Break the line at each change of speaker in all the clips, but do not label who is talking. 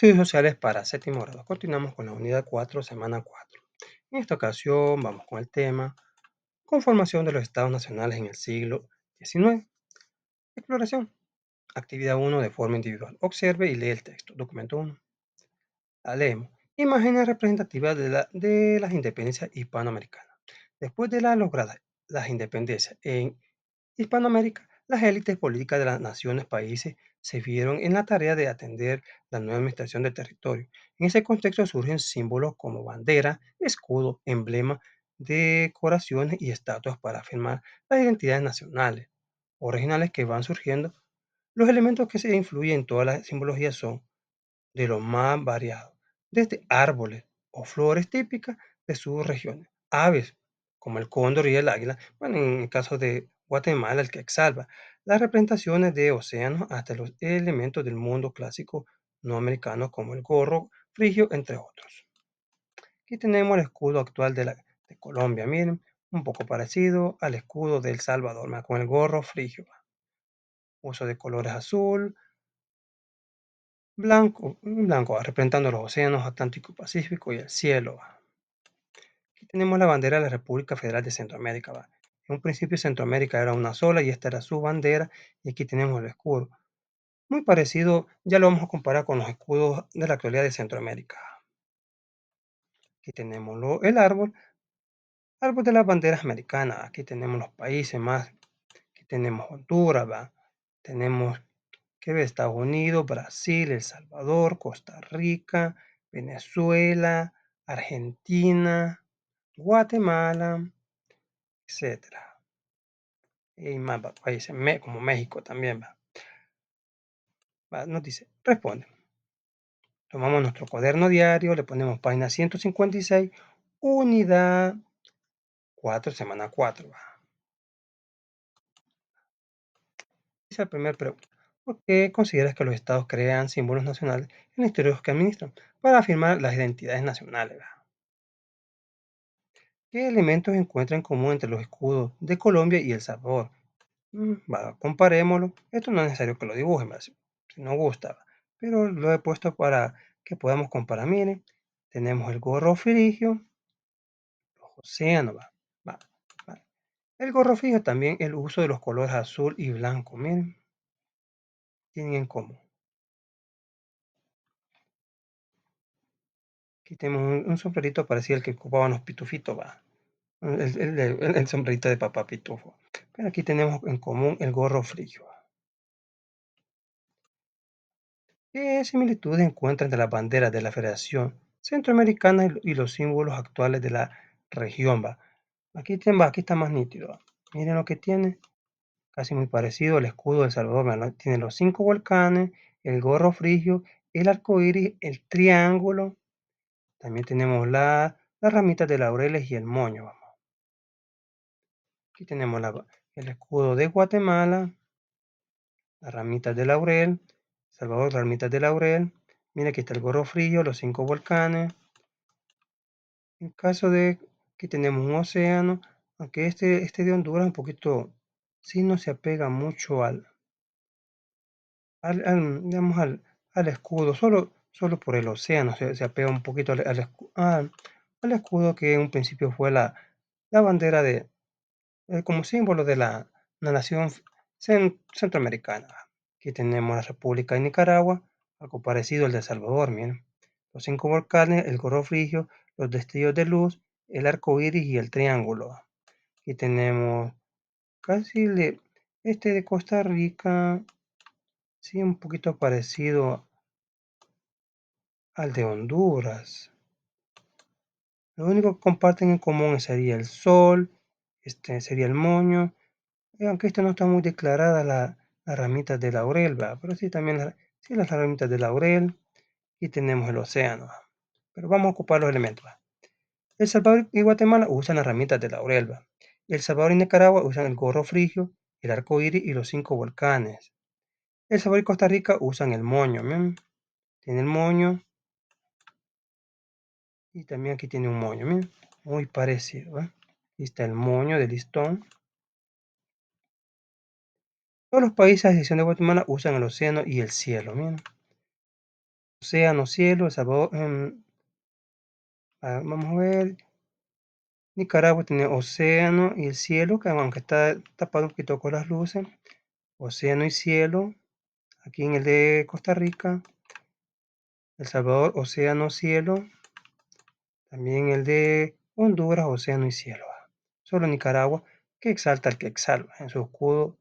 Estudios sociales para séptimo grado. Continuamos con la unidad 4, semana 4. En esta ocasión vamos con el tema Conformación de los estados nacionales en el siglo XIX. Exploración. Actividad 1 de forma individual. Observe y lee el texto. Documento 1. La leemos. Imágenes representativas de las independencias hispanoamericanas. Después de las independencias en Hispanoamérica, las élites políticas de las naciones países se vieron en la tarea de atender la nueva administración del territorio. En ese contexto surgen símbolos como bandera, escudo, emblema, decoraciones y estatuas para afirmar las identidades nacionales o regionales que van surgiendo. Los elementos que se influyen en toda la simbología son de los más variados, desde árboles o flores típicas de sus regiones, aves como el cóndor y el águila, bueno, en el caso de Guatemala, el quetzalba, las representaciones de océanos hasta los elementos del mundo clásico no americano como el gorro frigio, entre otros. Aquí tenemos el escudo actual de Colombia, miren, un poco parecido al escudo de El Salvador, con el gorro frigio, uso de colores azul, blanco, representando los océanos Atlántico y Pacífico y el cielo. Aquí tenemos la bandera de la República Federal de Centroamérica. En un principio Centroamérica era una sola y esta era su bandera y aquí tenemos el escudo. Muy parecido, ya lo vamos a comparar con los escudos de la actualidad de Centroamérica. Aquí tenemos el árbol de las banderas americanas. Aquí tenemos los países más. Aquí tenemos Honduras, tenemos que ve Estados Unidos, Brasil, El Salvador, Costa Rica, Venezuela, Argentina, Guatemala, etcétera. Y más países como México también nos dice, responde. Tomamos nuestro cuaderno diario, le ponemos página 156, unidad 4, semana 4. Dice la primera pregunta. ¿Por qué consideras que los estados crean símbolos nacionales en los territorios que administran para afirmar las identidades nacionales? ¿Qué elementos encuentran en común entre los escudos de Colombia y El Salvador? Comparémoslo. Esto no es necesario que lo dibujen, si no gusta, pero lo he puesto para que podamos comparar. Miren, tenemos el gorro frigio, los océanos, va, va. El gorro frigio también el uso de los colores azul y blanco, miren, tienen en común. Aquí tenemos un sombrerito parecido al que ocupaban los pitufitos, el sombrerito de papá pitufo. Pero aquí tenemos en común el gorro frigio. ¿Qué similitudes encuentran entre las banderas de la Federación Centroamericana y los símbolos actuales de la región? Aquí está más nítido. Miren lo que tiene, casi muy parecido al escudo de El Salvador. Tiene los 5 volcanes, el gorro frigio, el arco iris, el triángulo. También tenemos las ramitas de laureles y el moño. Aquí tenemos el escudo de Guatemala, las ramitas de laurel, Salvador, las ramitas de laurel. Mira, aquí está el gorro frío, los 5 volcanes. En caso de que tenemos un océano, aunque este de Honduras un poquito, sí no se apega mucho digamos, al escudo, solo por el océano se apega un poquito al escudo que en un principio fue la bandera como símbolo de la nación centroamericana. Aquí tenemos la República de Nicaragua, algo parecido al de El Salvador, miren. Los 5 volcanes, el gorro frigio, los destellos de luz, el arco iris y el triángulo. Aquí tenemos casi este de Costa Rica, sí, un poquito parecido al de Honduras. Lo único que comparten en común sería el sol, este sería el moño, aunque esto no está muy declarada las ramitas de laurel, pero sí también sí, las ramitas de laurel y tenemos el océano. Pero vamos a ocupar los elementos. El Salvador y Guatemala usan las ramitas de laurel. El Salvador y Nicaragua usan el gorro frigio, el arco iris y los 5 volcanes. El Salvador y Costa Rica usan el moño. Tiene el moño y también aquí tiene un moño. Muy parecido. Aquí está el moño de listón. Todos los países, a excepción de Guatemala, usan el océano y el cielo. Miren. océano, cielo, El Salvador, vamos a ver, Nicaragua tiene océano y el cielo, que aunque está tapado un poquito con las luces, océano y cielo. Aquí en el de Costa Rica, El Salvador, océano, cielo. También el de Honduras, océano y cielo. Solo Nicaragua, que exalta al que exalta en su escudo.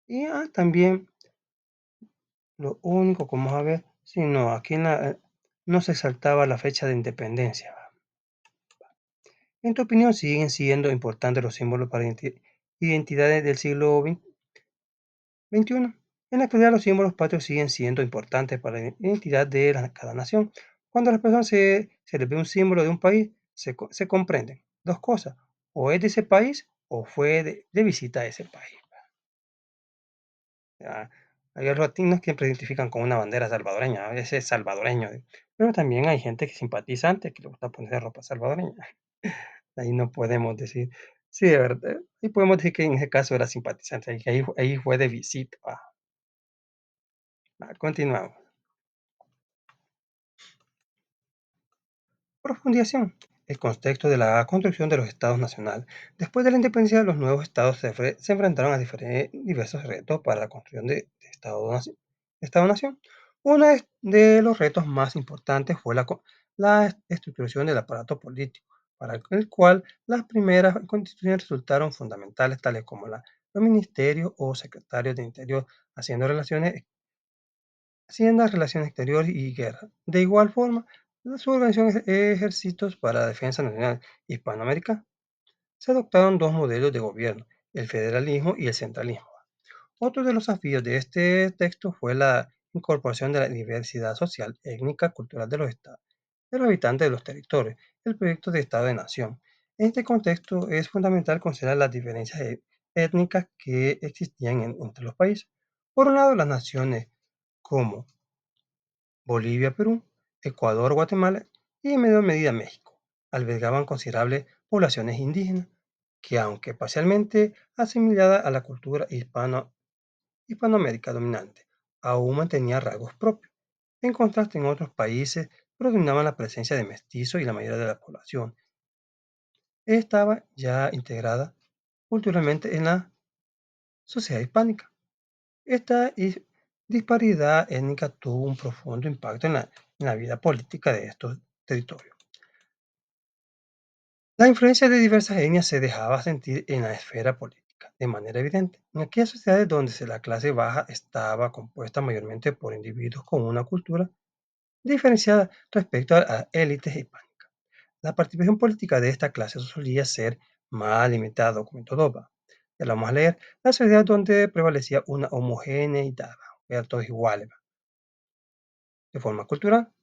Y también lo único, como vamos a ver, si no, aquí no se saltaba la fecha de independencia. En tu opinión, ¿siguen siendo importantes los símbolos para identidades del siglo XXI? En la actualidad, los símbolos patrios siguen siendo importantes para la identidad de cada nación. Cuando a las personas se les ve un símbolo de un país, se comprenden dos cosas: o es de ese país o fue de visita a ese país. Ya, hay los latinos que se identifican con una bandera salvadoreña, ese es salvadoreño, pero también hay gente que es simpatizante, que le gusta ponerse ropa salvadoreña. Ahí no podemos decir, sí, de verdad, y podemos decir que en ese caso era simpatizante, y que ahí fue de visita. Continuamos. Profundización. El contexto de la construcción de los estados nacionales. Después de la independencia, los nuevos estados se enfrentaron a diversos retos para la construcción de Estado-nación. Uno de los retos más importantes fue la estructuración del aparato político, para el cual las primeras constituciones resultaron fundamentales, tales como los ministerios o secretarios de Interior, haciendo relaciones exteriores y guerra. De igual forma, su organización ejércitos para la defensa nacional hispanoamericana. Se adoptaron dos modelos de gobierno, el federalismo y el centralismo. Otro de los desafíos de este texto fue la incorporación de la diversidad social, étnica, cultural de los estados, de los habitantes de los territorios, el proyecto de Estado de Nación. En este contexto es fundamental considerar las diferencias étnicas que existían entre los países. Por un lado, las naciones como Bolivia, Perú, Ecuador, Guatemala y en menor medida México albergaban considerables poblaciones indígenas que, aunque parcialmente asimiladas a la cultura hispanoamérica dominante, aún mantenían rasgos propios. En contraste, en otros países predominaba la presencia de mestizos y la mayoría de la población estaba ya integrada culturalmente en la sociedad hispánica. Esta disparidad étnica tuvo un profundo impacto en la vida política de estos territorios. La influencia de diversas etnias se dejaba sentir en la esfera política de manera evidente. En aquellas sociedades donde la clase baja estaba compuesta mayormente por individuos con una cultura diferenciada respecto a las élites hispánicas. La participación política de esta clase solía ser más limitada, documento DOBA. Ya lo vamos a leer. La sociedad donde prevalecía una homogeneidad, eran todos iguales, de forma cultural.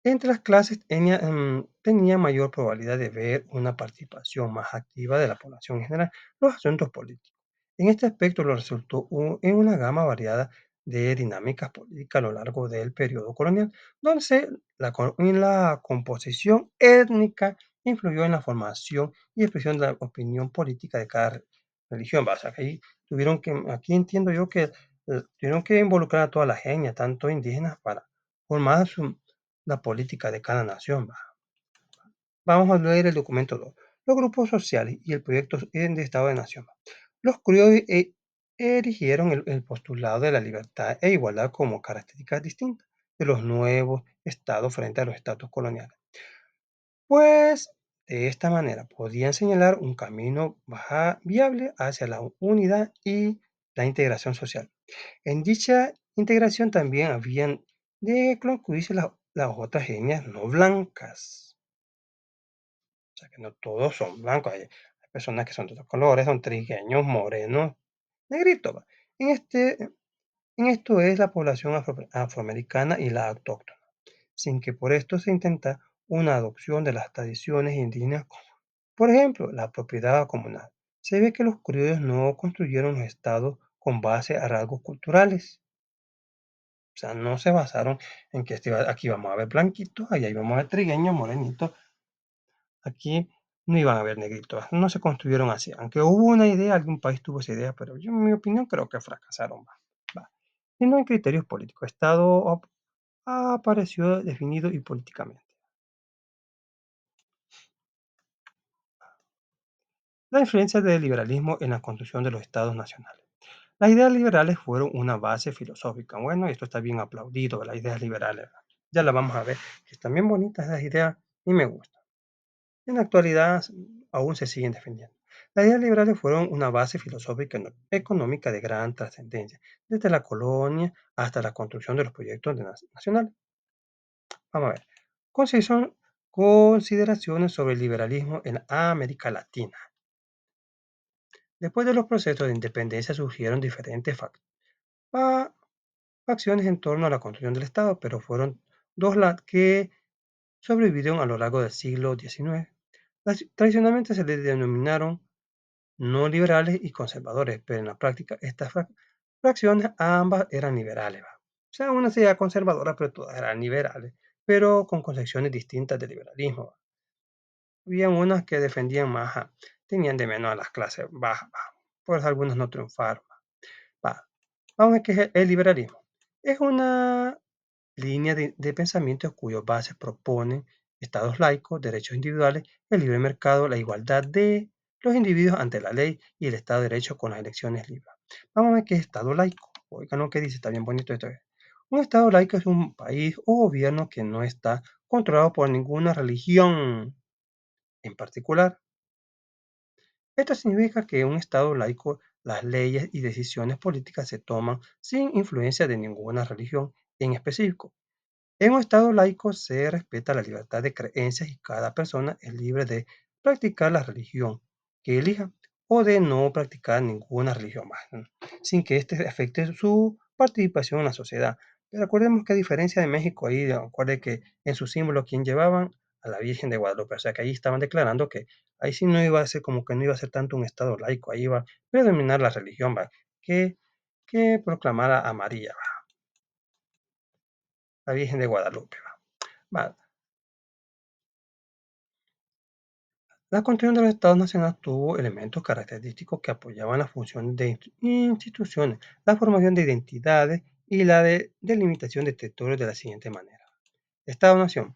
Entre las clases tenía mayor probabilidad de ver una participación más activa de la población en general en los asuntos políticos. En este aspecto lo resultó en una gama variada de dinámicas políticas a lo largo del periodo colonial, donde en la composición étnica influyó en la formación y expresión de la opinión política de cada religión. O sea, que aquí entiendo yo que tuvieron que involucrar a todas las etnias, tanto indígenas, para formar la política de cada nación. Vamos a leer el documento 2. Los grupos sociales y el proyecto de Estado de Nación. Los criollos erigieron el postulado de la libertad e igualdad como características distintas de los nuevos estados frente a los estatus coloniales. Pues de esta manera podían señalar un camino viable hacia la unidad y la integración social. En dicha integración también habían de incluirse las otras etnias no blancas. O sea, que no todos son blancos. Hay personas que son de otros colores, son trigueños, morenos, negritos. En esto es la población afroamericana y la autóctona, sin que por esto se intenta una adopción de las tradiciones indígenas, por ejemplo, la propiedad comunal. Se ve que los criollos no construyeron los estados con base a rasgos culturales. O sea, no se basaron en que aquí vamos a ver blanquitos, allá íbamos a ver trigueños, morenitos. Aquí no iban a haber negritos, no se construyeron así. Aunque hubo una idea, algún país tuvo esa idea, pero yo, en mi opinión, creo que fracasaron. Va. Y no en criterios políticos. Estado apareció definido y políticamente. La influencia del liberalismo en la construcción de los estados nacionales. Las ideas liberales fueron una base filosófica. Bueno, esto está bien aplaudido, las ideas liberales. Ya las vamos a ver, que están bien bonitas esas ideas y me gustan. En la actualidad aún se siguen defendiendo. Las ideas liberales fueron una base filosófica y económica de gran trascendencia, desde la colonia hasta la construcción de los proyectos nacionales. Vamos a ver. Consideraciones sobre el liberalismo en América Latina. Después de los procesos de independencia surgieron diferentes fa- facciones en torno a la construcción del Estado, pero fueron dos las que sobrevivieron a lo largo del siglo XIX. Tradicionalmente se les denominaron no liberales y conservadores, pero en la práctica estas fracciones ambas eran liberales. ¿Va? O sea, una sería conservadora, pero todas eran liberales, pero con concepciones distintas del liberalismo. ¿Va? Habían unas que defendían más, tenían de menos a las clases bajas, ¿va? Pues algunas no triunfaron. ¿Va? Vamos a ver qué es el liberalismo. Es una línea de pensamiento cuyas bases proponen estados laicos, derechos individuales, el libre mercado, la igualdad de los individuos ante la ley y el Estado de Derecho con las elecciones libres. Vamos a ver qué es Estado laico. Oigan lo que dice, está bien bonito esto. Un Estado laico es un país o gobierno que no está controlado por ninguna religión en particular. Esto significa que en un Estado laico las leyes y decisiones políticas se toman sin influencia de ninguna religión en específico. En un Estado laico se respeta la libertad de creencias y cada persona es libre de practicar la religión que elija o de no practicar ninguna religión más, ¿no? Sin que éste afecte su participación en la sociedad. Pero recordemos que a diferencia de México, ahí recuerde que en su símbolo quien llevaban a la Virgen de Guadalupe, o sea que ahí estaban declarando que ahí sí no iba a ser como que no iba a ser tanto un Estado laico, ahí iba a predominar la religión, ¿va? Que, que proclamara a María, ¿va? La Virgen de Guadalupe. ¿Va? La construcción de los estados nacionales tuvo elementos característicos que apoyaban las funciones de instituciones, la formación de identidades y la delimitación de territorios de la siguiente manera. Estado-nación.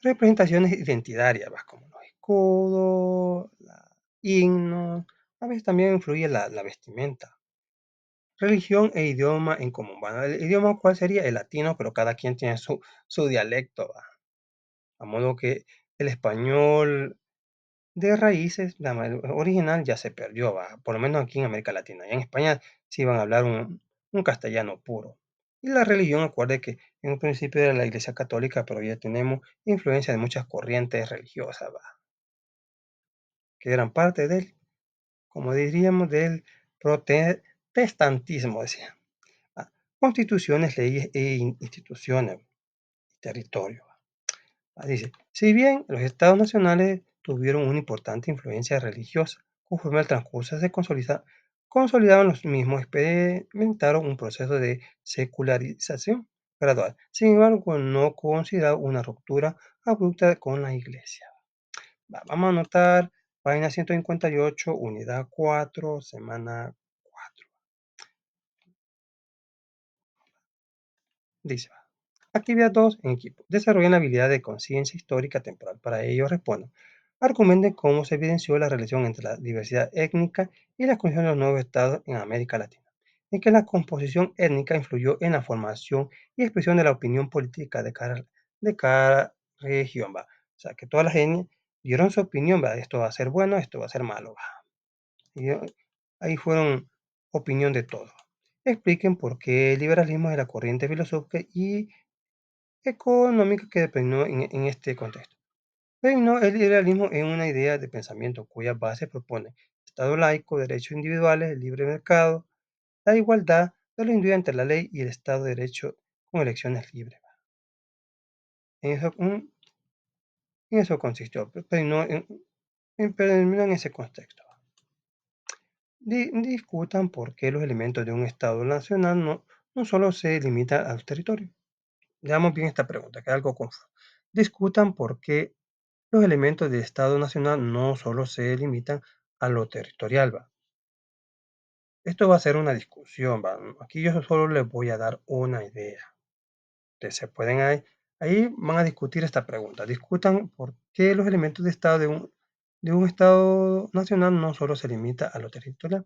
Representaciones identitarias, como los escudos, himnos, a veces también influye la vestimenta. Religión e idioma en común. Bueno, el idioma, ¿cuál sería? El latino, pero cada quien tiene su dialecto, ¿va? A modo que el español de raíces, la original ya se perdió, ¿va? Por lo menos aquí en América Latina. Y en España sí iban a hablar un castellano puro. Y la religión, acuerde que en un principio era la Iglesia Católica, pero ya tenemos influencia de muchas corrientes religiosas, ¿va? Que eran parte del, como diríamos, del protestantismo, decía. ¿Va? Constituciones, leyes e instituciones, territorio. Dice, si bien los estados nacionales tuvieron una importante influencia religiosa, conforme al transcurso se consolidaron los mismos, experimentaron un proceso de secularización gradual. Sin embargo, no considera una ruptura abrupta con la iglesia. Vamos a anotar página 158, unidad 4, semana 4. Dice, actividad 2 en equipo. Desarrollan la habilidad de conciencia histórica temporal. Para ello responden. Argumenten cómo se evidenció la relación entre la diversidad étnica y la construcción de los nuevos estados en América Latina. En que la composición étnica influyó en la formación y expresión de la opinión política de cada región. ¿Va? O sea, que todas las etnias dieron su opinión. ¿Va? Esto va a ser bueno, esto va a ser malo. ¿Va? Y ahí fueron opinión de todos. Expliquen por qué el liberalismo es la corriente filosófica y económica que predominó en este contexto. Predominó el liberalismo en una idea de pensamiento cuya base propone Estado laico, derechos individuales, el libre mercado, la igualdad de los individuos ante la ley y el Estado de Derecho con elecciones libres. En eso, en eso consistió, predominó predominó en ese contexto. Discutan por qué los elementos de un Estado nacional no solo se limitan a los territorios. Veamos bien esta pregunta, que es algo confuso. Discutan por qué los elementos del Estado nacional no solo se limitan a lo territorial, ¿va? Esto va a ser una discusión, ¿va? Aquí yo solo les voy a dar una idea. Se pueden ahí van a discutir esta pregunta. Discutan por qué los elementos de Estado de un Estado nacional no solo se limita a lo territorial.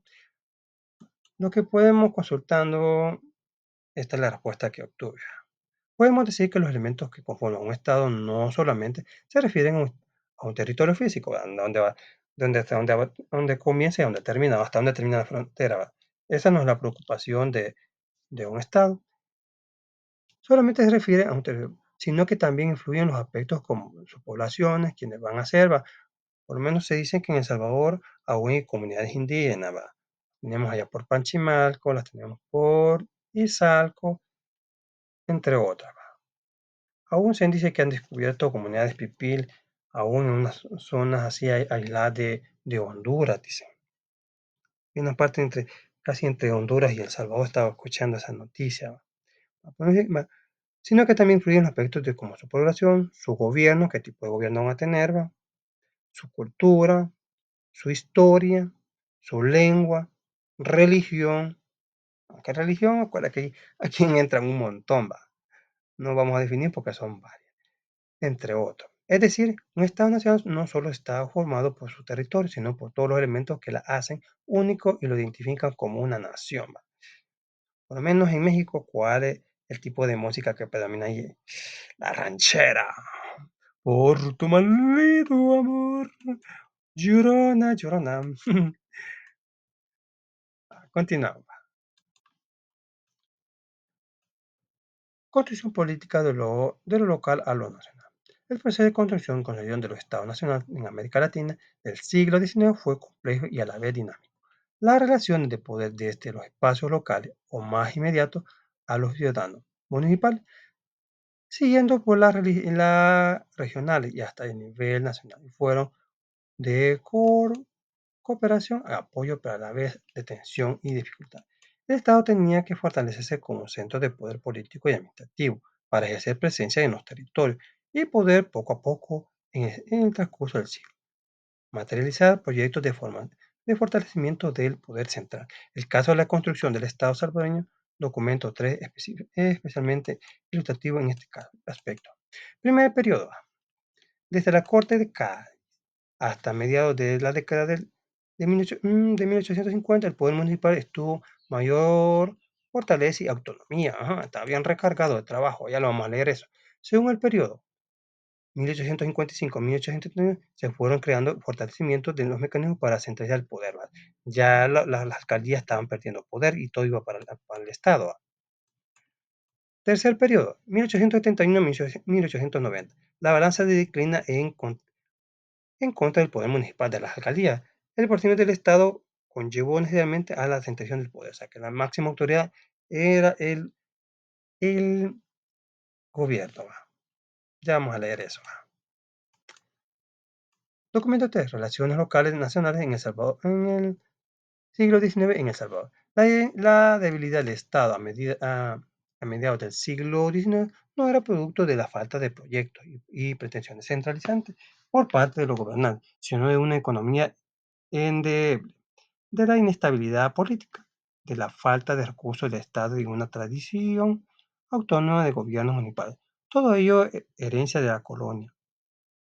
Lo que podemos consultando, esta es la respuesta que obtuve. Podemos decir que los elementos que conforman un Estado no solamente se refieren a un territorio físico, ¿verdad? Donde comienza y donde termina, hasta donde termina la frontera, ¿verdad? Esa no es la preocupación de un Estado. Solamente se refiere a un territorio, sino que también influyen los aspectos como sus poblaciones, quienes van a ser, ¿va? Por lo menos se dice que en El Salvador aún hay comunidades indígenas, ¿va? Tenemos allá por Panchimalco, las tenemos por Izalco, entre otras. Aún se dice que han descubierto comunidades pipil, aún en unas zonas así aisladas de Honduras, dicen. En una parte casi entre Honduras y El Salvador estaba escuchando esa noticia. ¿Va? Sino que también influyen aspectos de como su población, su gobierno, qué tipo de gobierno van a tener, ¿va? Su cultura, su historia, su lengua, religión. Aunque religión, acuérdate que aquí entran un montón, ¿va? No vamos a definir porque son varias, entre otros. Es decir, un Estado-nación no solo está formado por su territorio, sino por todos los elementos que la hacen único y lo identifican como una nación, ¿va? Por lo menos en México, ¿cuál es el tipo de música que predomina ahí? La ranchera. Por tu maldito amor, llorona, llorona. Continuamos. Construcción política de lo local a lo nacional. El proceso de construcción y consolidación de los estados nacionales en América Latina del siglo XIX fue complejo y a la vez dinámico. Las relaciones de poder desde los espacios locales o más inmediatos a los ciudadanos municipales, siguiendo por las regionales y hasta el nivel nacional, y fueron de cooperación a apoyo, pero a la vez de tensión y dificultad. El Estado tenía que fortalecerse como centro de poder político y administrativo para ejercer presencia en los territorios y poder poco a poco en el transcurso del siglo materializar proyectos de fortalecimiento del poder central. El caso de la construcción del Estado salvadoreño, documento 3 es especialmente ilustrativo en este aspecto. Primer periodo, desde la Corte de Cádiz hasta mediados de la década de 1850, el poder municipal estuvo mayor fortaleza y autonomía. Ajá, estaba bien recargado de trabajo, ya lo vamos a leer eso. Según el periodo 1855-1839, se fueron creando fortalecimientos de los mecanismos para centralizar el poder, ¿va? Ya las alcaldías estaban perdiendo poder y todo iba para el Estado, ¿va? Tercer periodo, 1871-1890. La balanza declina en contra del poder municipal de las alcaldías. El porcentaje del Estado conllevó necesariamente a la centralización del poder, o sea que la máxima autoridad era el gobierno, ¿va? Ya vamos a leer eso, ¿va? Documento 3. Relaciones locales nacionales en El Salvador en el siglo XIX en El Salvador. La debilidad del Estado a mediados del siglo XIX no era producto de la falta de proyectos y pretensiones centralizantes por parte de los gobernantes, sino de una economía endeble, de la inestabilidad política, de la falta de recursos del Estado y una tradición autónoma de gobiernos municipales. Todo ello herencia de la colonia.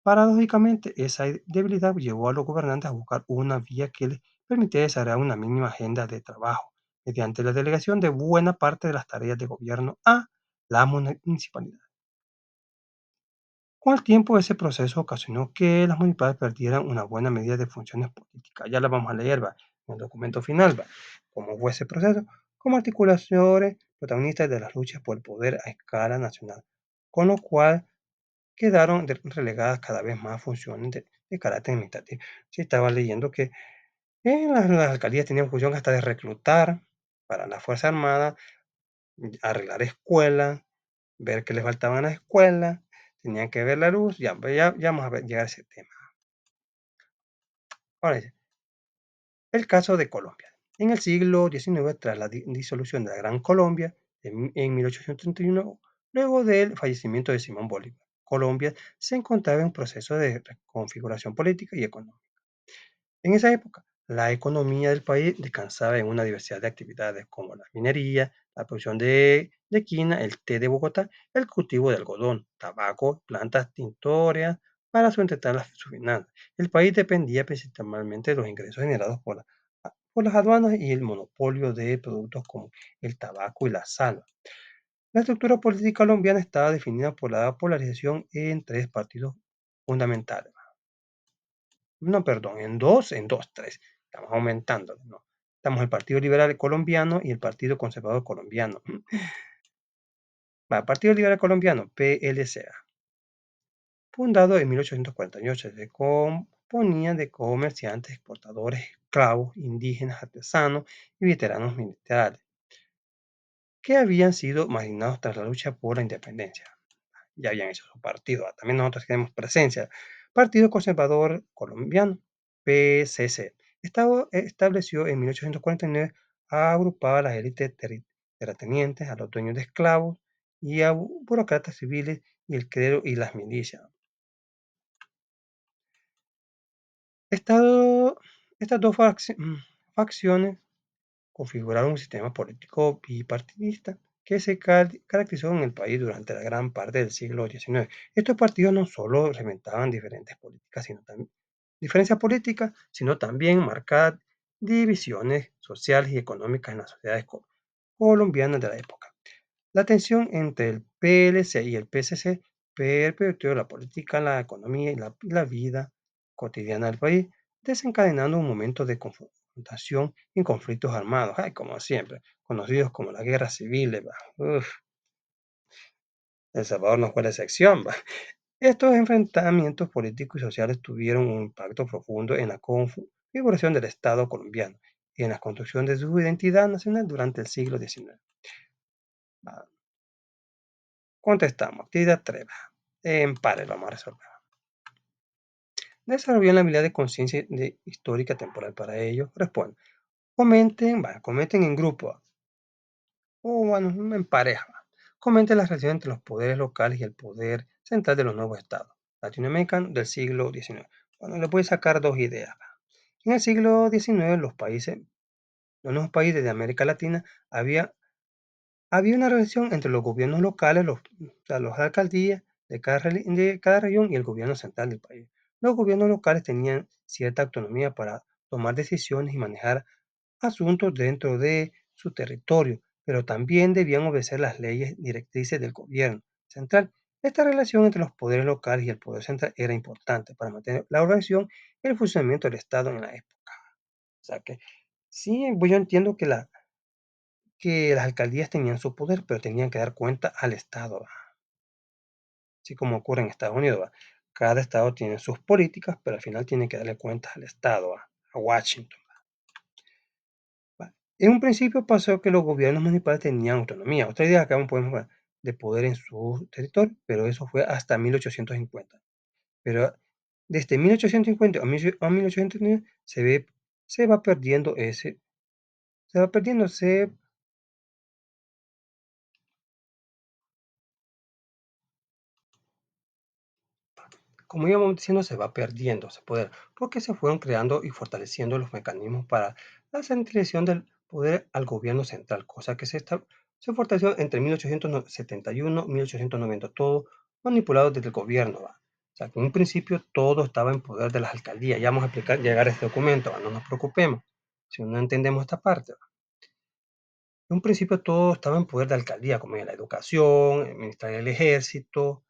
Paradójicamente, esa debilidad llevó a los gobernantes a buscar una vía que les permitiera desarrollar una mínima agenda de trabajo, mediante la delegación de buena parte de las tareas de gobierno a la municipalidad. Con el tiempo, ese proceso ocasionó que las municipalidades perdieran una buena medida de funciones políticas. Ya la vamos a leer, ¿va? En el documento final, ¿va? Cómo fue ese proceso, como articulaciones protagonistas de las luchas por el poder a escala nacional, con lo cual quedaron relegadas cada vez más funciones de carácter administrativo. Sí, estaba leyendo que las alcaldías tenían función hasta de reclutar para la Fuerza Armada, arreglar escuelas, ver qué les faltaban a la escuela, tenían que ver la luz, ya vamos a llegar a ese tema. Ahora dice, el caso de Colombia. En el siglo XIX, tras la disolución de la Gran Colombia, en 1831, luego del fallecimiento de Simón Bolívar, Colombia se encontraba en un proceso de reconfiguración política y económica. En esa época, la economía del país descansaba en una diversidad de actividades como la minería, la producción de quina, el té de Bogotá, el cultivo de algodón, tabaco, plantas tintoreas para sustentar sus finanzas. El país dependía principalmente de los ingresos generados por las aduanas y el monopolio de productos como el tabaco y la sal. La estructura política colombiana estaba definida por la polarización en tres partidos fundamentales. No, perdón, tres. Estamos aumentando, ¿no? Estamos el Partido Liberal Colombiano y el Partido Conservador Colombiano. Va, Partido Liberal Colombiano, PLCA, fundado en 1848, se componía de comerciantes, exportadores, esclavos, indígenas, artesanos y veteranos militares, que habían sido marginados tras la lucha por la independencia. Ya habían hecho su partido. También nosotros tenemos presencia. Partido Conservador Colombiano, PCC. Estableció en 1849, agrupaba a las élites terratenientes, a los dueños de esclavos y a burócratas civiles y el clero y las milicias. Estado- Estas dos facciones configuraron un sistema político bipartidista que se caracterizó en el país durante la gran parte del siglo XIX. Estos partidos no solo representaban diferencias políticas, sino también marcadas divisiones sociales y económicas en las sociedades colombianas de la época. La tensión entre el PLC y el PCC perpetuó la política, la economía y la vida cotidiana del país, desencadenando un momento de confrontación y conflictos armados, ay, como siempre, conocidos como las guerras civiles. Uf, El Salvador no fue la excepción. Estos enfrentamientos políticos y sociales tuvieron un impacto profundo en la configuración del Estado colombiano y en la construcción de su identidad nacional durante el siglo XIX. Va, Contestamos. Actividad 3. En pares vamos a resolver. Desarrollan la habilidad de conciencia histórica temporal para ello. Responde. Comenten en grupo o bueno, en pareja. Comenten las relaciones entre los poderes locales y el poder central de los nuevos estados latinoamericanos del siglo XIX. Bueno, les voy a sacar dos ideas. En el siglo XIX, los nuevos países de América Latina, había una relación entre los gobiernos locales, o sea, las alcaldías de cada región y el gobierno central del país. Los gobiernos locales tenían cierta autonomía para tomar decisiones y manejar asuntos dentro de su territorio, pero también debían obedecer las leyes directrices del gobierno central. Esta relación entre los poderes locales y el poder central era importante para mantener la organización y el funcionamiento del Estado en la época. O sea que sí, pues yo entiendo que las alcaldías tenían su poder, pero tenían que dar cuenta al Estado, ¿va? Así como ocurre en Estados Unidos, ¿va? Cada estado tiene sus políticas, pero al final tiene que darle cuentas al Estado, ¿va? A Washington. ¿Va? En un principio pasó que los gobiernos municipales tenían autonomía. Otra idea que aún podemos ver de poder en su territorio, pero eso fue hasta 1850. Pero desde 1850 a 1809 se va perdiendo se va perdiendo, como íbamos diciendo, se va perdiendo ese poder, porque se fueron creando y fortaleciendo los mecanismos para la centralización del poder al gobierno central, cosa que se fortaleció entre 1871 y 1890, todo manipulado desde el gobierno, ¿va? O sea, que en un principio todo estaba en poder de las alcaldías. Ya vamos a explicar, llegar a este documento, ¿va? No nos preocupemos si no entendemos esta parte. En un principio todo estaba en poder de alcaldía, como en la educación, administrar el ejército,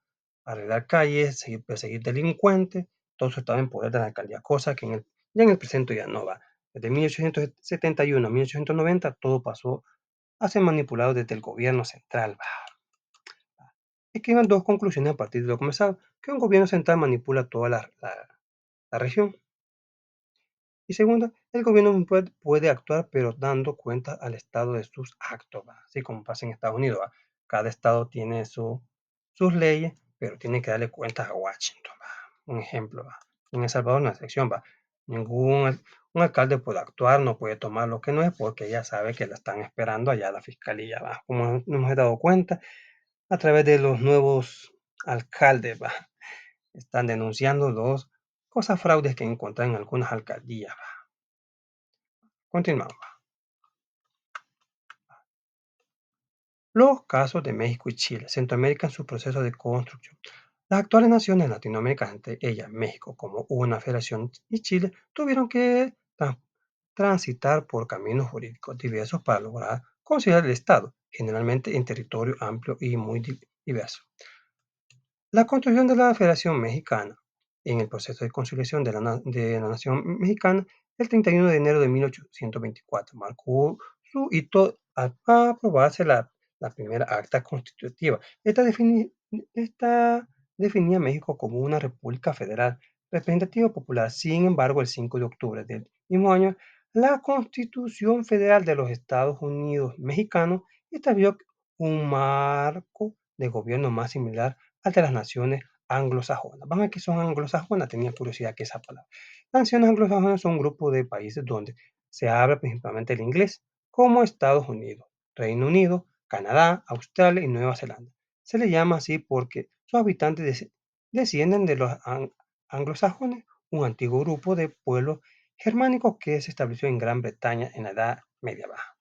arreglar calles, perseguir delincuentes, todo eso estaba en poder de la alcaldía, cosa que ya en el presente ya no va. Desde 1871 a 1890 todo pasó a ser manipulado desde el gobierno central. Es que iban dos conclusiones a partir de lo comenzado, que un gobierno central manipula toda la región. Y segunda, el gobierno puede actuar, pero dando cuenta al Estado de sus actos, ¿va? Así como pasa en Estados Unidos, ¿va? Cada Estado tiene sus leyes, pero tiene que darle cuentas a Washington, ¿va? Un ejemplo, ¿va? En El Salvador, una sección, ¿va? Un alcalde puede actuar, no puede tomar lo que no es, porque ya sabe que la están esperando allá la fiscalía, ¿va? Como nos hemos dado cuenta a través de los nuevos alcaldes, ¿va? Están denunciando dos cosas fraudes que encuentran en algunas alcaldías. Continuamos. Los casos de México y Chile, Centroamérica en su proceso de construcción. Las actuales naciones latinoamericanas, entre ellas México como una federación y Chile, tuvieron que transitar por caminos jurídicos diversos para lograr considerar el Estado, generalmente en territorio amplio y muy diverso. La construcción de la Federación Mexicana en el proceso de conciliación de la nación mexicana el 31 de enero de 1824 marcó su hito al aprobarse la primera acta constitutiva. Esta definía México como una república federal representativa popular. Sin embargo, el 5 de octubre del mismo año, la Constitución Federal de los Estados Unidos Mexicanos estableció un marco de gobierno más similar al de las naciones anglosajonas. Vamos a ver qué son anglosajonas, tenía curiosidad que esa palabra. Las naciones anglosajonas son un grupo de países donde se habla principalmente el inglés, como Estados Unidos, Reino Unido, Canadá, Australia y Nueva Zelanda. Se le llama así porque sus habitantes descienden de los anglosajones, un antiguo grupo de pueblos germánicos que se estableció en Gran Bretaña en la Edad Media Baja,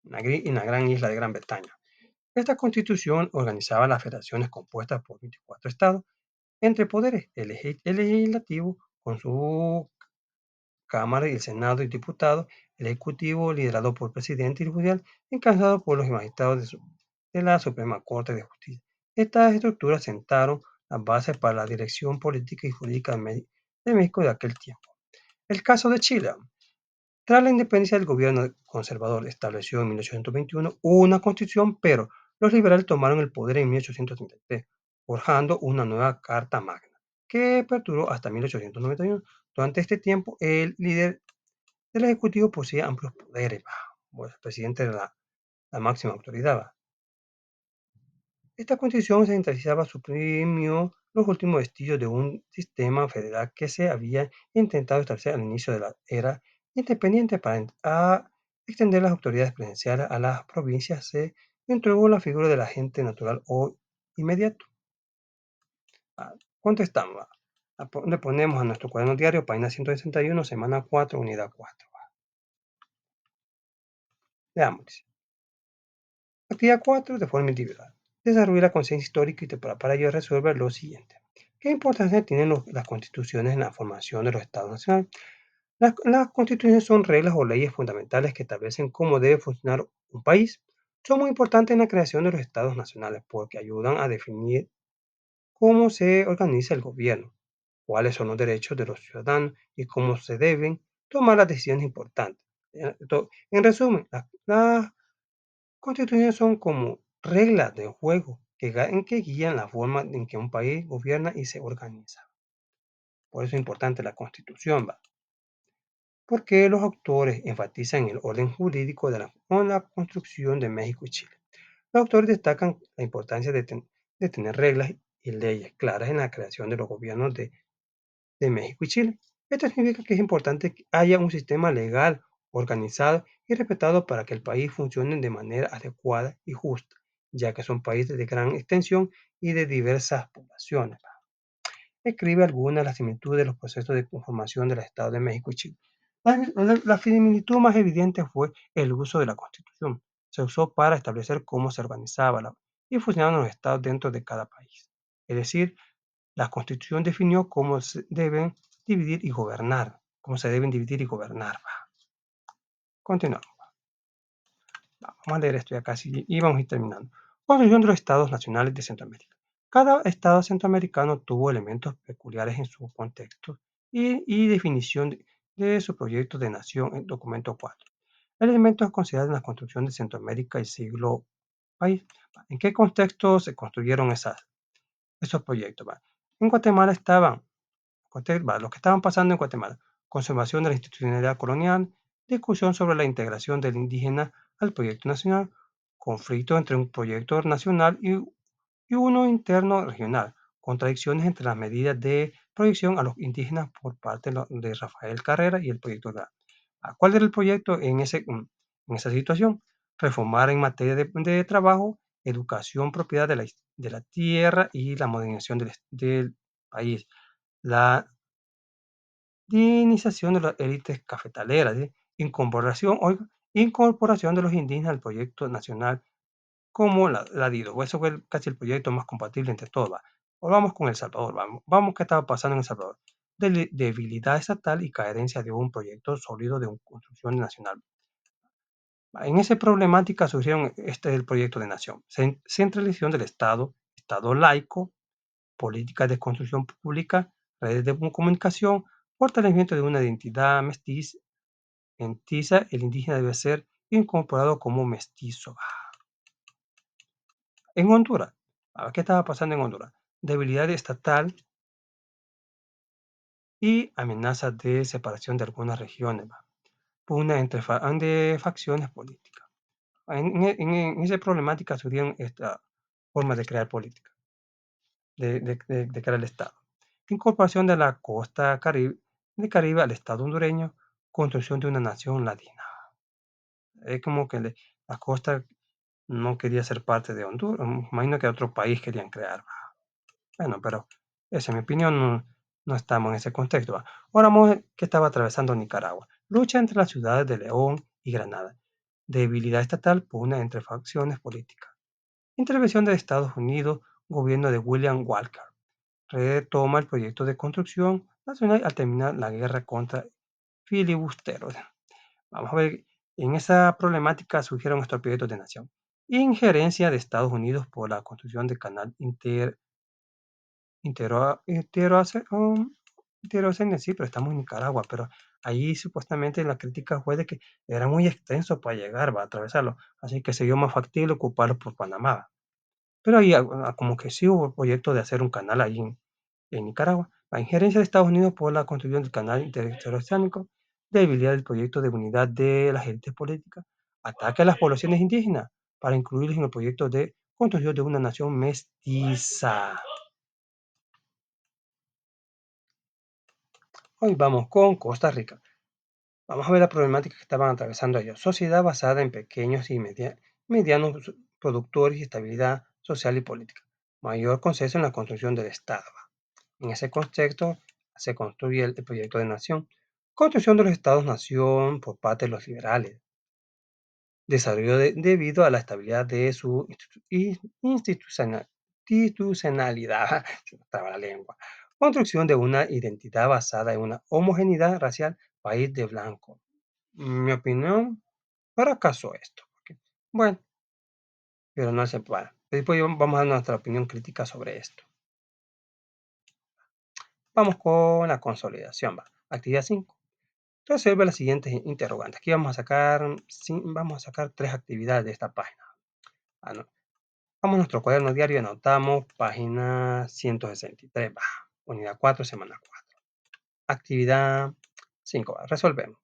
en la gran isla de Gran Bretaña. Esta constitución organizaba las federaciones compuestas por 24 estados, entre poderes, el legislativo con su Cámara y el Senado y diputados, el Ejecutivo liderado por el presidente y el judicial encabezado por los magistrados de la Suprema Corte de Justicia. Estas estructuras sentaron las bases para la dirección política y jurídica de México de aquel tiempo. El caso de Chile. Tras la independencia del gobierno conservador estableció en 1821 una constitución, pero los liberales tomaron el poder en 1833, forjando una nueva Carta Magna, que perduró hasta 1891. Durante este tiempo, el líder del Ejecutivo poseía amplios poderes, el presidente de la máxima autoridad. Esta constitución centralizaba suprimió los últimos vestigios de un sistema federal que se había intentado establecer al inicio de la era independiente para extender las autoridades presidenciales a las provincias. Se introdujo la figura del agente natural o inmediato. Contestamos. Le ponemos a nuestro cuaderno diario, página 161, semana 4, unidad 4. Veamos. Actividad 4 de forma individual. Desarrolla la conciencia histórica y para ello resuelve lo siguiente. ¿Qué importancia tienen las constituciones en la formación de los estados nacionales? Las constituciones son reglas o leyes fundamentales que establecen cómo debe funcionar un país. Son muy importantes en la creación de los estados nacionales porque ayudan a definir cómo se organiza el gobierno, cuáles son los derechos de los ciudadanos y cómo se deben tomar las decisiones importantes. En resumen, las constituciones son como reglas de juego que guían la forma en que un país gobierna y se organiza. Por eso es importante la constitución, ¿va? Porque los autores enfatizan el orden jurídico con la construcción de México y Chile. Los autores destacan la importancia de tener reglas y leyes claras en la creación de los gobiernos de México y Chile. Esto significa que es importante que haya un sistema legal organizado y respetado para que el país funcione de manera adecuada y justa, ya que son países de gran extensión y de diversas poblaciones. Escribe algunas de las similitudes de los procesos de conformación del Estado de México y Chile. La similitud más evidente fue el uso de la Constitución. Se usó para establecer cómo se organizaba y funcionaban los estados dentro de cada país. Es decir, la Constitución definió cómo se deben dividir y gobernar, cómo se deben dividir y gobernar. Continuamos. Vamos a leer esto ya casi y vamos a ir terminando. Construcción de los estados nacionales de Centroamérica. Cada estado centroamericano tuvo elementos peculiares en su contexto y definición de su proyecto de nación en documento 4. Elementos considerados en la construcción de Centroamérica y siglo país. ¿En qué contexto se construyeron esos proyectos? En Guatemala estaban lo que estaban pasando en Guatemala, conservación de la institucionalidad colonial, discusión sobre la integración del indígena al proyecto nacional, conflicto entre un proyecto nacional y uno interno regional, contradicciones entre las medidas de proyección a los indígenas por parte de Rafael Carrera y el proyecto rural. ¿Cuál era el proyecto en esa situación? Reformar en materia de trabajo, educación, propiedad de la tierra y la modernización del país. La dinamización de las élites cafetaleras, ¿sí? Incorporación de los indígenas al proyecto nacional como la DIDO. Eso fue casi el proyecto más compatible entre todos. Va. Volvamos con El Salvador. Vamos qué estaba pasando en El Salvador. Debilidad estatal y carencia de un proyecto sólido de construcción nacional. En esa problemática surgieron el proyecto de nación. Centralización del Estado, Estado laico, políticas de construcción pública, redes de comunicación, fortalecimiento de una identidad mestiza, el indígena debe ser incorporado como mestizo. En Honduras, ¿qué estaba pasando en Honduras? Debilidad estatal y amenazas de separación de algunas regiones, pugna entre de facciones políticas. En esa problemática surgieron esta forma de crear política, de crear el Estado. Incorporación de la costa Caribe al Estado hondureño, construcción de una nación latina. Es como que la costa no quería ser parte de Honduras, imagino que otro país querían crear. Bueno, pero esa es mi opinión, no estamos en ese contexto. Ahora vamos a ver qué estaba atravesando Nicaragua. Lucha entre las ciudades de León y Granada. Debilidad estatal pugna entre facciones políticas. Intervención de Estados Unidos, gobierno de William Walker. Retoma el proyecto de construcción nacional al terminar la guerra contra filibusteros. Vamos a ver, en esa problemática surgieron estos proyectos de nación. Injerencia de Estados Unidos por la construcción del canal interoceánico, sí, pero estamos en Nicaragua, pero ahí supuestamente la crítica fue de que era muy extenso para llegar, va a atravesarlo, así que se vio más factible ocuparlo por Panamá. Pero ahí como que sí hubo proyecto de hacer un canal ahí en Nicaragua. La injerencia de Estados Unidos por la construcción del canal interoceánico, debilidad del proyecto de unidad de las élites políticas, ataque a las poblaciones indígenas para incluirlos en el proyecto de construcción de una nación mestiza. Hoy vamos con Costa Rica. Vamos a ver la problemática que estaban atravesando ellos. Sociedad basada en pequeños y medianos productores y estabilidad social y política. Mayor consenso en la construcción del Estado. En ese contexto se construye el proyecto de nación. Construcción de los estados-nación por parte de los liberales. Desarrollo debido a la estabilidad de su institucionalidad. Se me traba la lengua. Construcción de una identidad basada en una homogeneidad racial, país de blanco. Mi opinión, fracasó esto. Bueno, pero no se puede. Después vamos a dar nuestra opinión crítica sobre esto. Vamos con la consolidación. Actividad 5. Resuelve las siguientes interrogantes. Aquí vamos a sacar 3 actividades de esta página. Vamos a nuestro cuaderno diario y anotamos página 163, unidad 4, semana 4. Actividad 5, resolvemos.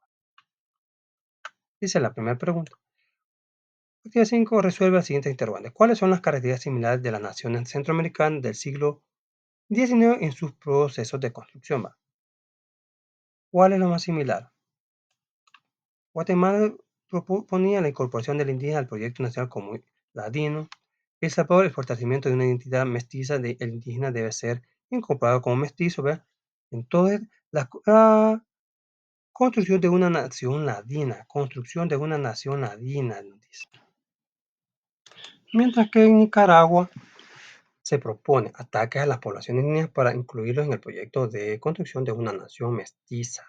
Dice la primera pregunta. Actividad 5 resuelve las siguientes interrogantes. ¿Cuáles son las características similares de las naciones centroamericanas del siglo XIX en sus procesos de construcción? ¿Cuál es lo más similar? Guatemala proponía la incorporación del indígena al proyecto nacional como ladino. El Salvador, el fortalecimiento de una identidad mestiza del indígena debe ser incorporado como mestizo. Entonces, la construcción de una nación ladina, construcción de una nación ladina, nos dice. Mientras que en Nicaragua se propone ataques a las poblaciones indígenas para incluirlos en el proyecto de construcción de una nación mestiza.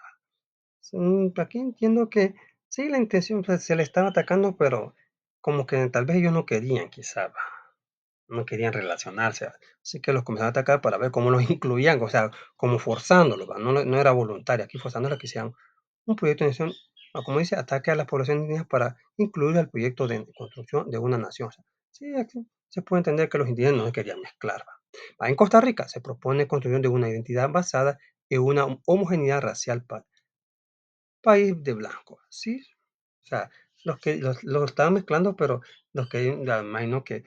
Aquí entiendo que sí, la intención, pues, se le estaba atacando, pero como que tal vez ellos no querían, quizá, no querían relacionarse. Así que los comenzaron a atacar para ver cómo los incluían, o sea, como forzándolos, no era voluntario, aquí forzándolos que hicieran un proyecto de nación, como dice, ataque a las poblaciones indígenas para incluir al proyecto de construcción de una nación. O sea, sí, aquí se puede entender que los indígenas no se querían mezclar. En Costa Rica se propone construcción de una identidad basada en una homogeneidad racial país de blanco, ¿sí? O sea, los estaban mezclando, pero los que, me imagino que,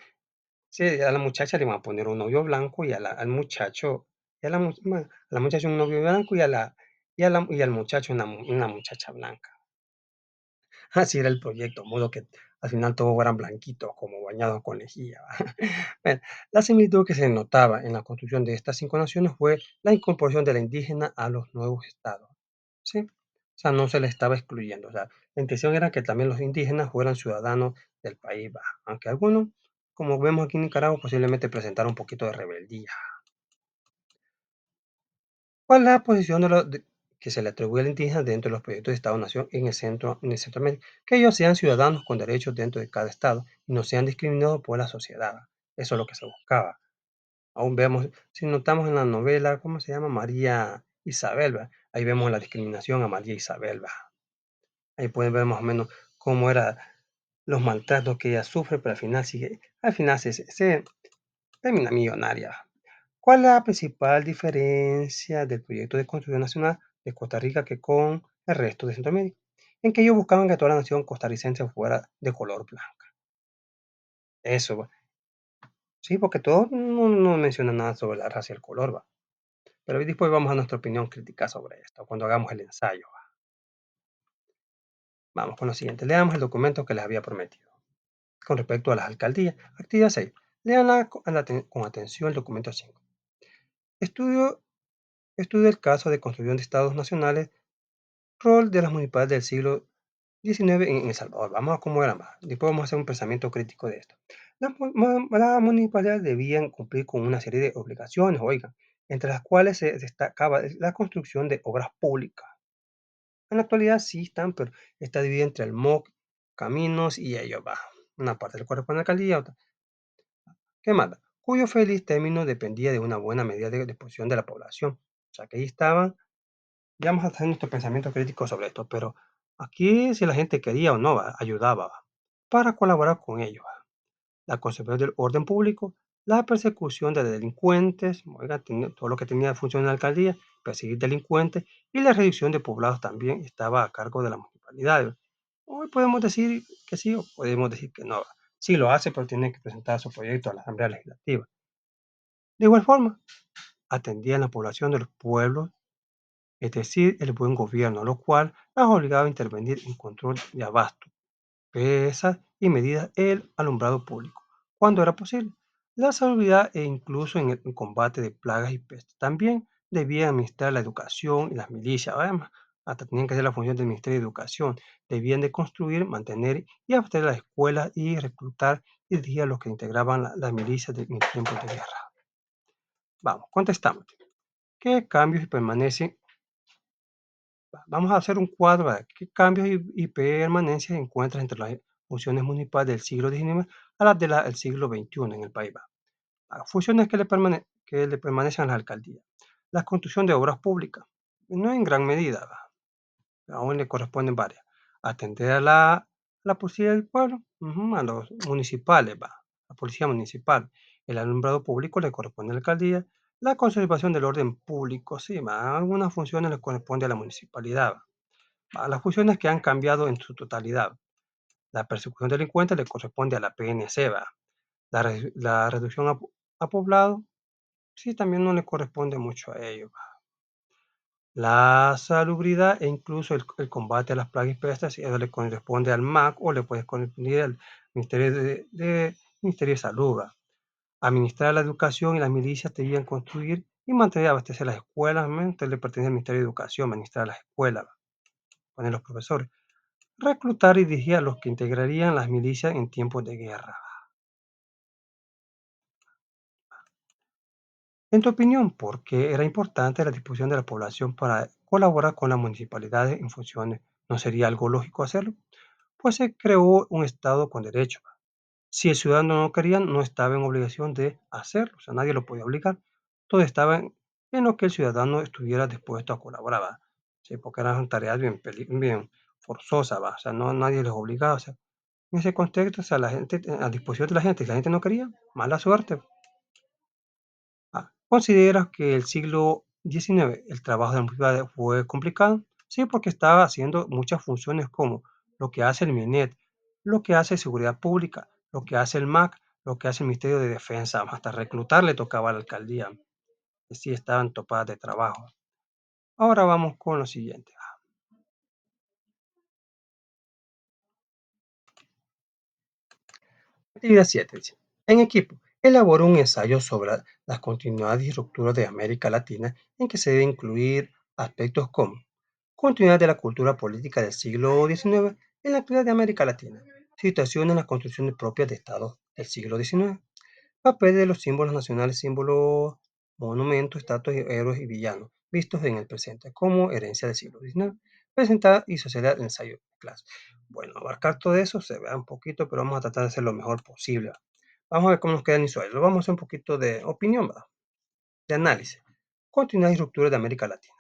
sí, a la muchacha le iban a poner un novio blanco y al muchacho, y a la muchacha un novio blanco y al muchacho una muchacha blanca. Así era el proyecto, modo que al final todos eran blanquitos, como bañados con lejía. Bueno, la similitud que se notaba en la construcción de estas 5 naciones fue la incorporación de la indígena a los nuevos estados, ¿sí? O sea, no se les estaba excluyendo. O sea, la intención era que también los indígenas fueran ciudadanos del país, aunque algunos como vemos aquí en Nicaragua, posiblemente presentara un poquito de rebeldía. ¿Cuál es la posición que se le atribuye al indígena dentro de los proyectos de Estado-Nación en el Centroamérica? Que ellos sean ciudadanos con derechos dentro de cada Estado y no sean discriminados por la sociedad. Eso es lo que se buscaba. Aún vemos, si notamos en la novela, ¿cómo se llama? María Isabel, ¿va? Ahí vemos la discriminación a María Isabel, ¿va? Ahí pueden ver más o menos cómo eran los maltratos que ella sufre, pero al final se termina millonaria. ¿Cuál es la principal diferencia del proyecto de construcción nacional de Costa Rica que con el resto de Centroamérica? En que ellos buscaban que toda la nación costarricense fuera de color blanco. Eso, ¿va? Sí, porque todo no menciona nada sobre la raza y el color, ¿va? Pero después vamos a nuestra opinión crítica sobre esto, cuando hagamos el ensayo. Vamos con lo siguiente. Leamos el documento que les había prometido. Con respecto a las alcaldías, actividad 6. Leanla con atención el documento 5. Estudio, estudio el caso de construcción de estados nacionales, rol de las municipalidades del siglo XIX en El Salvador. Vamos a cómo era más. Después vamos a hacer un pensamiento crítico de esto. Las municipalidades debían cumplir con una serie de obligaciones, oigan, entre las cuales se destacaba la construcción de obras públicas. En la actualidad sí están, pero está dividida entre el MOC, caminos y ellos va. Una parte del cuerpo de la alcaldía, otra. ¿Qué manda? Cuyo feliz término dependía de una buena medida de disposición de la población. O sea que ahí estaban. Ya vamos a hacer nuestro pensamiento crítico sobre esto, pero aquí si la gente quería o no, ayudaba para colaborar con ellos. La conservación del orden público, la persecución de delincuentes, oiga, todo lo que tenía función en la alcaldía, perseguir delincuentes y la reducción de poblados también estaba a cargo de las municipalidades. Hoy podemos decir que sí o podemos decir que no. Sí lo hace, pero tiene que presentar su proyecto a la Asamblea Legislativa. De igual forma, atendía a la población de los pueblos, es decir, el buen gobierno, lo cual las obligaba a intervenir en control de abasto, pesas y medidas el alumbrado público, cuando era posible. La salubridad e incluso en el combate de plagas y pestes. También debía administrar la educación y las milicias. Además, hasta tenían que hacer la función del Ministerio de Educación. Debían de construir, mantener y abastecer las escuelas y reclutar y dirigir a los que integraban las milicias en tiempos de guerra. Vamos, contestamos. ¿Qué cambios permanecen? Vamos a hacer un cuadro de qué cambios y permanencias encuentras entre las funciones municipales del siglo XIX a las del siglo XXI en el País Vasco. Funciones que le permanecen a la alcaldía. La construcción de obras públicas, no en gran medida, aún le corresponden varias. Atender a la policía del pueblo, a los municipales, la policía municipal. El alumbrado público le corresponde a la alcaldía. La conservación del orden público, sí, algunas funciones le corresponde a la municipalidad. Las funciones que han cambiado en su totalidad. La persecución de delincuentes le corresponde a la PNC, la reducción a poblado, sí, también no le corresponde mucho a ellos. La salubridad e incluso el combate a las plagas y pestes, eso le corresponde al MAC o le puede corresponder al Ministerio de Salud. Administrar la educación y las milicias debían construir y mantener y abastecer las escuelas. Entonces le pertenece al Ministerio de Educación administrar las escuelas, poner los profesores. Reclutar y dirigir a los que integrarían las milicias en tiempos de guerra. En tu opinión, ¿por qué era importante la disposición de la población para colaborar con las municipalidades en funciones? ¿No sería algo lógico hacerlo? Pues se creó un Estado con derechos. Si el ciudadano no quería, no estaba en obligación de hacerlo, o sea, nadie lo podía obligar. Todo estaba en lo que el ciudadano estuviera dispuesto a colaborar, ¿va? Sí, porque eran tareas bien forzosas, ¿va? O sea, no, nadie les obligaba. O sea, en ese contexto, o sea, la gente, a disposición de la gente, si la gente no quería, mala suerte. ¿Consideras que el siglo XIX el trabajo de la municipalidad fue complicado? Sí, porque estaba haciendo muchas funciones como lo que hace el MINET, lo que hace Seguridad Pública, lo que hace el MAC, lo que hace el Ministerio de Defensa, hasta reclutar le tocaba a la alcaldía, que sí estaban topadas de trabajo. Ahora vamos con lo siguiente. Actividad 7 dice, en equipo, elabora un ensayo sobre las continuidades y rupturas de América Latina en que se debe incluir aspectos como continuidad de la cultura política del siglo XIX en la actualidad de América Latina, situación en las construcciones propias de Estados del siglo XIX. Papel de los símbolos nacionales, símbolos, monumentos, estatuas, héroes y villanos, vistos en el presente como herencia del siglo XIX. Presentar y sociedad, ensayo de clase. Bueno, abarcar todo eso se vea un poquito, pero vamos a tratar de hacer lo mejor posible. Vamos a ver cómo nos queda en Israel. Lo vamos a hacer un poquito de opinión, ¿va? De análisis. Continuidad y ruptura de América Latina.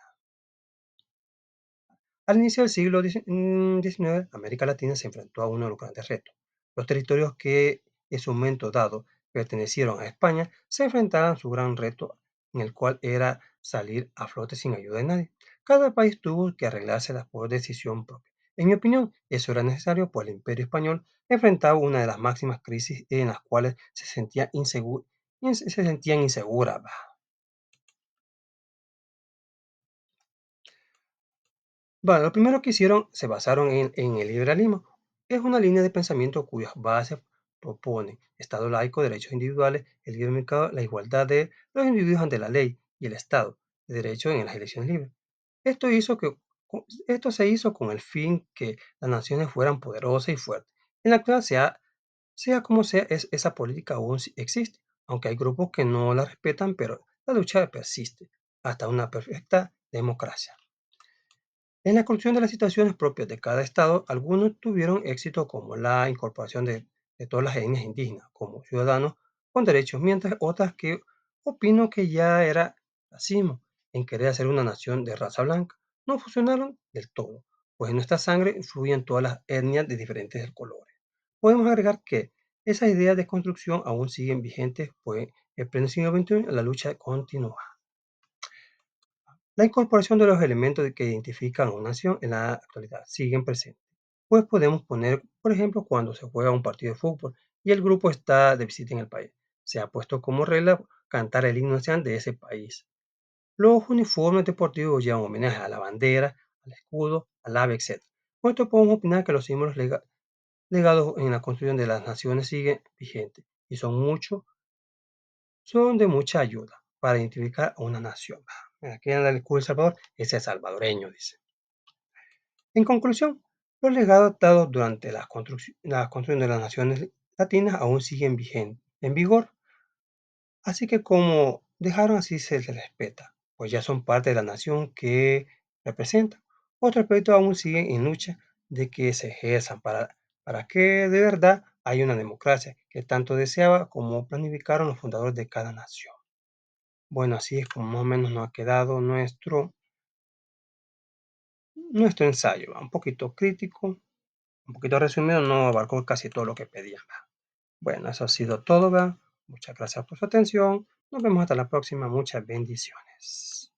Al inicio del siglo XIX, América Latina se enfrentó a uno de los grandes retos. Los territorios que en su momento dado pertenecieron a España se enfrentaban a su gran reto, en el cual era salir a flote sin ayuda de nadie. Cada país tuvo que arreglárselas por decisión propia. En mi opinión, eso era necesario, pues el Imperio Español enfrentaba una de las máximas crisis en las cuales se sentían inseguras. Bueno, lo primero que hicieron se basaron en el liberalismo. Es una línea de pensamiento cuyas bases propone Estado laico, derechos individuales, el libre mercado, la igualdad de los individuos ante la ley y el Estado de derecho en las elecciones libres. Esto se hizo con el fin que las naciones fueran poderosas y fuertes. En la actualidad, sea como sea, esa política aún existe, aunque hay grupos que no la respetan, pero la lucha persiste hasta una perfecta democracia. En la construcción de las situaciones propias de cada estado, algunos tuvieron éxito como la incorporación de todas las etnias indígenas como ciudadanos con derechos, mientras otras que opino que ya era racismo en querer hacer una nación de raza blanca. No funcionaron del todo, pues en nuestra sangre fluyen todas las etnias de diferentes colores. Podemos agregar que esas ideas de construcción aún siguen vigentes, pues en pleno siglo XXI la lucha continúa. La incorporación de los elementos que identifican a una nación en la actualidad siguen presentes, pues podemos poner, por ejemplo, cuando se juega un partido de fútbol y el grupo está de visita en el país. Se ha puesto como regla cantar el himno nacional de ese país. Los uniformes deportivos llevan homenaje a la bandera, al escudo, al ave, etc. Con esto podemos opinar que los símbolos legados en la construcción de las naciones siguen vigentes y son de mucha ayuda para identificar a una nación. Aquí en el escudo de El Salvador, ese es salvadoreño, dice. En conclusión, los legados dados durante la construcción de las naciones latinas aún siguen en vigor, así que como dejaron así se les respeta, pues ya son parte de la nación que representan. Otros aspectos aún siguen en lucha de que se ejerzan para que de verdad haya una democracia que tanto deseaba como planificaron los fundadores de cada nación. Bueno, así es como más o menos nos ha quedado nuestro ensayo, ¿va? Un poquito crítico, un poquito resumido, no abarcó casi todo lo que pedía. ¿Va? Bueno, eso ha sido todo, ¿va? Muchas gracias por su atención. Nos vemos hasta la próxima. Muchas bendiciones.